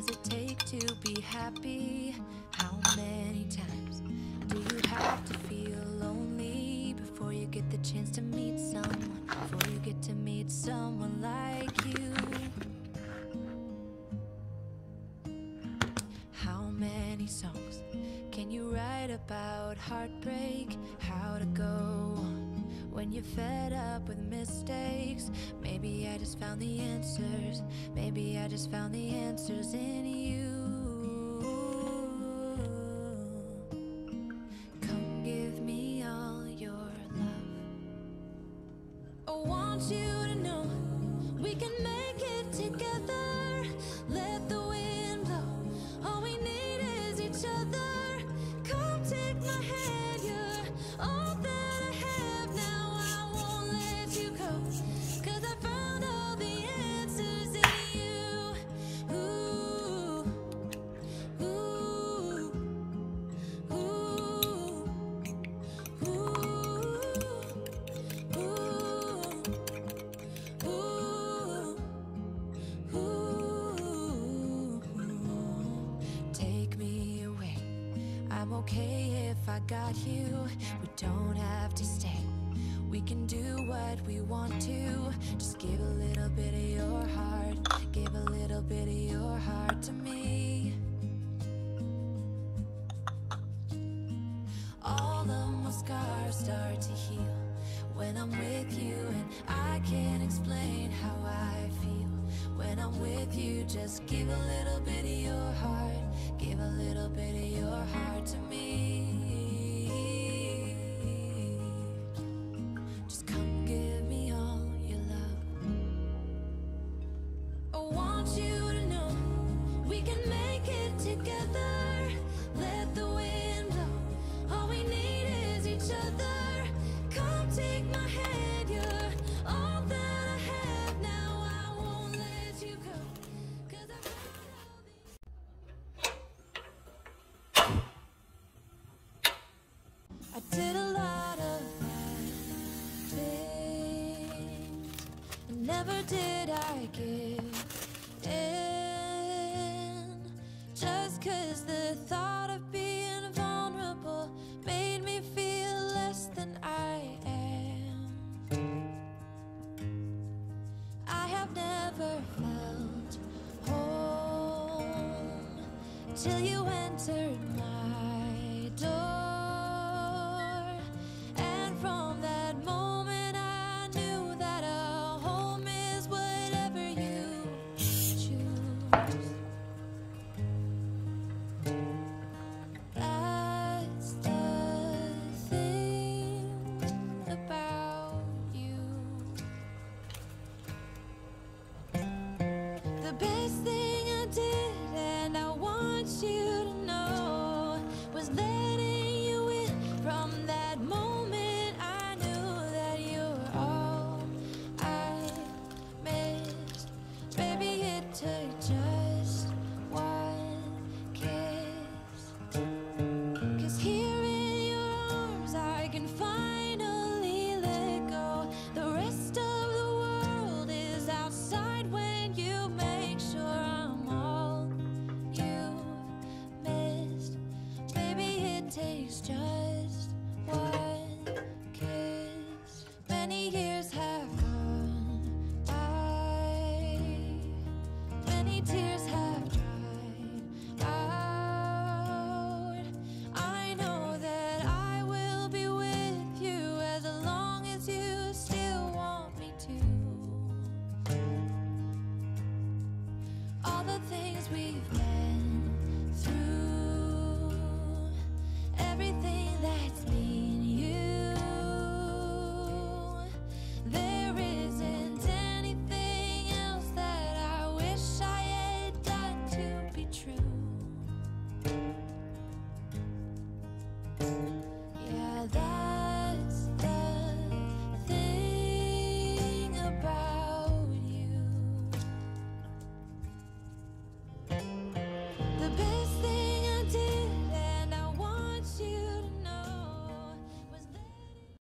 does it take to be happy? How many times do you have to feel lonely before you get the chance to meet someone, before you get to meet someone like you? How many songs can you write about heartbreak? How to go on when you're fed up with mistakes? Maybe I just found the answers. Maybe I just found the answers in you. Come give me all your love. I want you to know we can make it together. Let the wind blow. All we need is each other. Come take my hand. You're all that I have now. I won't let you go, 'cause I found all the answers in you. Ooh, ooh, ooh, ooh, ooh, ooh. Take me away. I'm okay if I got you. We don't have to stay. We can do what we want to. Just give a little bit of your heart. Give a little bit of your heart to me. All of my scars start to heal when I'm with you, and I can't explain how I feel when I'm with you. Just give a little bit of your heart. Give a little bit of your heart to me. Just come give me all your love. I want you to know we can make it together. Let the wind blow. All we need is each other. Come take my hand. You're all that I have now. I won't let you go, 'cause I found all the... I did a lot of bad things, and never did I give in. Just 'cause the thought of being vulnerable made me feel less than I am. I have never felt home till you entered my